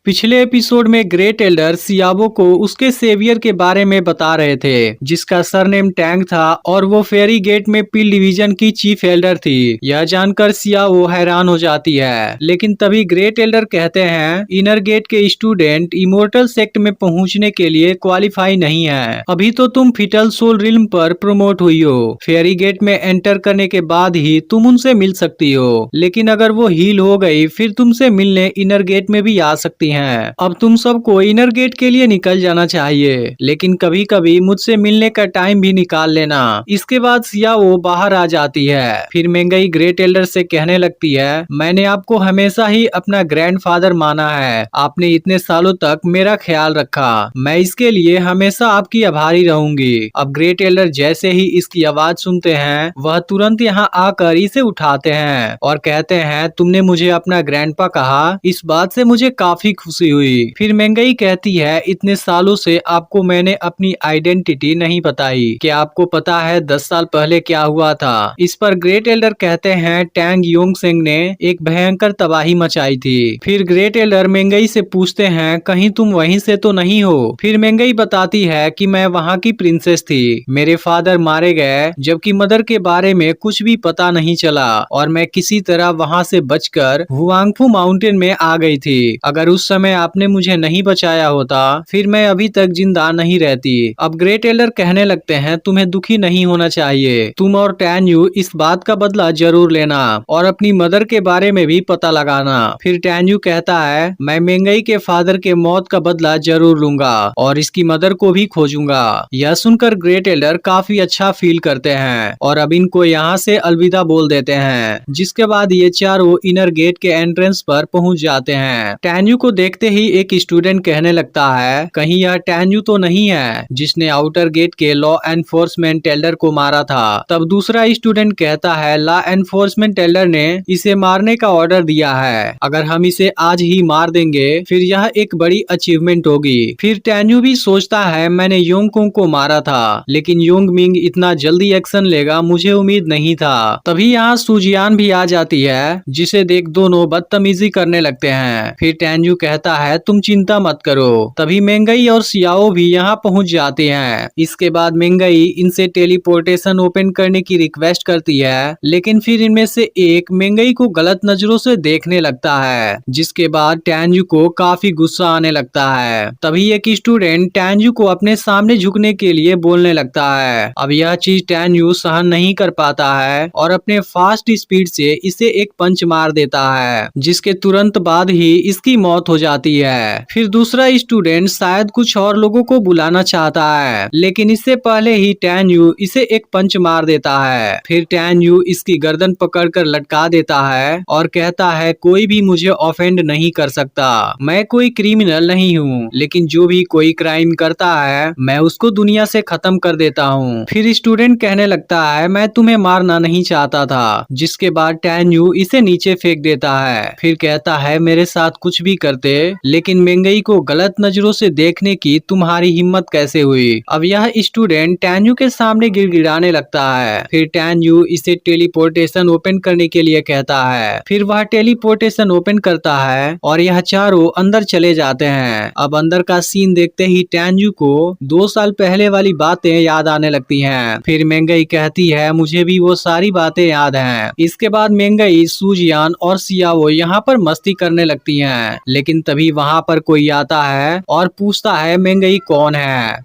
पिछले एपिसोड में great Elder सियाबो को उसके सेवियर के बारे में बता रहे थे, जिसका सरनेम टैंग था और वो फेरी गेट में पील डिवीजन की चीफ एल्डर थी। यह जानकर सियाबो हैरान हो जाती है, लेकिन तभी ग्रेट एल्डर कहते हैं इनर गेट के स्टूडेंट इमोर्टल सेक्ट में पहुंचने के लिए क्वालिफाई नहीं है। अभी तो तुम फिटल सोल रिल्म पर प्रमोट हुई हो। फेरी गेट में एंटर करने के बाद ही तुम उनसे मिल सकती हो, लेकिन अगर वो हील हो गई फिर तुमसे मिलने इनर गेट में भी आ सकती हैं। अब तुम सबको इनर गेट के लिए निकल जाना चाहिए, लेकिन कभी कभी मुझसे मिलने का टाइम भी निकाल लेना। इसके बाद सिया वो बाहर आ जाती है। फिर मेंगई ग्रेट एल्डर से कहने लगती है, मैंने आपको हमेशा ही अपना ग्रैंडफादर माना है। आपने इतने सालों तक मेरा ख्याल रखा, मैं इसके लिए हमेशा आपकी आभारी रहूंगी। अब ग्रेट एल्डर जैसे ही इसकी आवाज सुनते हैं, वह तुरंत यहाँ आकर इसे उठाते हैं और कहते हैं, तुमने मुझे अपना ग्रैंडपा कहा, इस बात से मुझे काफी खुशी हुई। फिर मेंगई कहती है, इतने सालों से आपको मैंने अपनी आइडेंटिटी नहीं बताई। क्या आपको पता है 10 साल पहले क्या हुआ था? इस पर ग्रेट एल्डर कहते हैं, टैंग योंगसेंग ने एक भयंकर तबाही मचाई थी। फिर ग्रेट एल्डर मेंगई से पूछते हैं, कहीं तुम वहीं से तो नहीं हो? फिर मेंगई बताती है कि मैं वहाँ की प्रिंसेस थी। मेरे फादर मारे गए, जबकि मदर के बारे में कुछ भी पता नहीं चला और मैं किसी तरह वहाँ से बचकर हुआंगफू माउंटेन में आ गई थी। अगर उस समय आपने मुझे नहीं बचाया होता, फिर मैं अभी तक जिंदा नहीं रहती। अब ग्रेट एल्डर कहने लगते हैं, तुम्हें दुखी नहीं होना चाहिए। तुम और टैन यू इस बात का बदला जरूर लेना और अपनी मदर के बारे में भी पता लगाना। फिर टैन यू कहता है, मैं मेंगई के फादर के मौत का बदला जरूर लूंगा और इसकी मदर को भी खोजूंगा। यह सुनकर ग्रेट एल्डर काफी अच्छा फील करते हैं और अब इनको यहाँ से अलविदा बोल देते हैं, जिसके बाद ये चारों इनर गेट के एंट्रेंस पर पहुंच जाते हैं। टैन यू को देखते ही एक स्टूडेंट कहने लगता है, कहीं यह टैन यू तो नहीं है जिसने आउटर गेट के लॉ एनफोर्समेंट एल्डर को मारा था? तब दूसरा स्टूडेंट कहता है, लॉ एनफोर्समेंट एल्डर ने इसे मारने का ऑर्डर दिया है। अगर हम इसे आज ही मार देंगे फिर यह एक बड़ी अचीवमेंट होगी। फिर टैन यू भी सोचता है, मैंने योंगकुंग को मारा था, लेकिन योंग मिंग इतना जल्दी एक्शन लेगा मुझे उम्मीद नहीं था। तभी यहाँ सुजियान भी आ जाती है, जिसे देख दोनों बदतमीजी करने लगते हैं। फिर टैन यू कहता है, तुम चिंता मत करो। तभी मेंगई और सियाओ भी यहाँ पहुँच जाते हैं। इसके बाद मेंगई इनसे टेलीपोर्टेशन ओपन करने की रिक्वेस्ट करती है, लेकिन फिर इनमें से एक मेंगई को गलत नजरों से देखने लगता है, जिसके बाद टैन यू को काफी गुस्सा आने लगता है। तभी एक स्टूडेंट टैन यू को अपने सामने झुकने के लिए बोलने लगता है। अब यह चीज टैन यू सहन नहीं कर पाता है और अपने फास्ट स्पीड से इसे एक पंच मार देता है, जिसके तुरंत बाद ही इसकी मौत हो जाती है। फिर दूसरा स्टूडेंट शायद कुछ और लोगों को बुलाना चाहता है, लेकिन इससे पहले ही टैन यू इसे एक पंच मार देता है। फिर टैन यू इसकी गर्दन पकड़कर लटका देता है और कहता है, कोई भी मुझे ऑफेंड नहीं कर सकता। मैं कोई क्रिमिनल नहीं हूँ, लेकिन जो भी कोई क्राइम करता है मैं उसको दुनिया से खत्म कर देता हूँ। फिर स्टूडेंट कहने लगता है, मैं तुम्हें मारना नहीं चाहता था, जिसके बाद टैन यू इसे नीचे फेंक देता है। फिर कहता है, मेरे साथ कुछ भी करते, लेकिन मेंगई को गलत नजरों से देखने की तुम्हारी हिम्मत कैसे हुई? अब यह स्टूडेंट टैन यू के सामने गिड़गिड़ाने लगता है। फिर टैन यू इसे टेलीपोर्टेशन ओपन करने के लिए कहता है। फिर वह टेलीपोर्टेशन ओपन करता है और यह चारों अंदर चले जाते हैं। अब अंदर का सीन देखते ही टैन यू को 2 साल पहले वाली बातें याद आने लगती हैं। फिर मेंगई कहती है, मुझे भी वो सारी बातें याद हैं। इसके बाद मेंगई, सुजियान और सियाओ यहाँ पर मस्ती करने लगती हैं, लेकिन तभी वहाँ पर कोई आता है और पूछता है, मेंगई कौन है?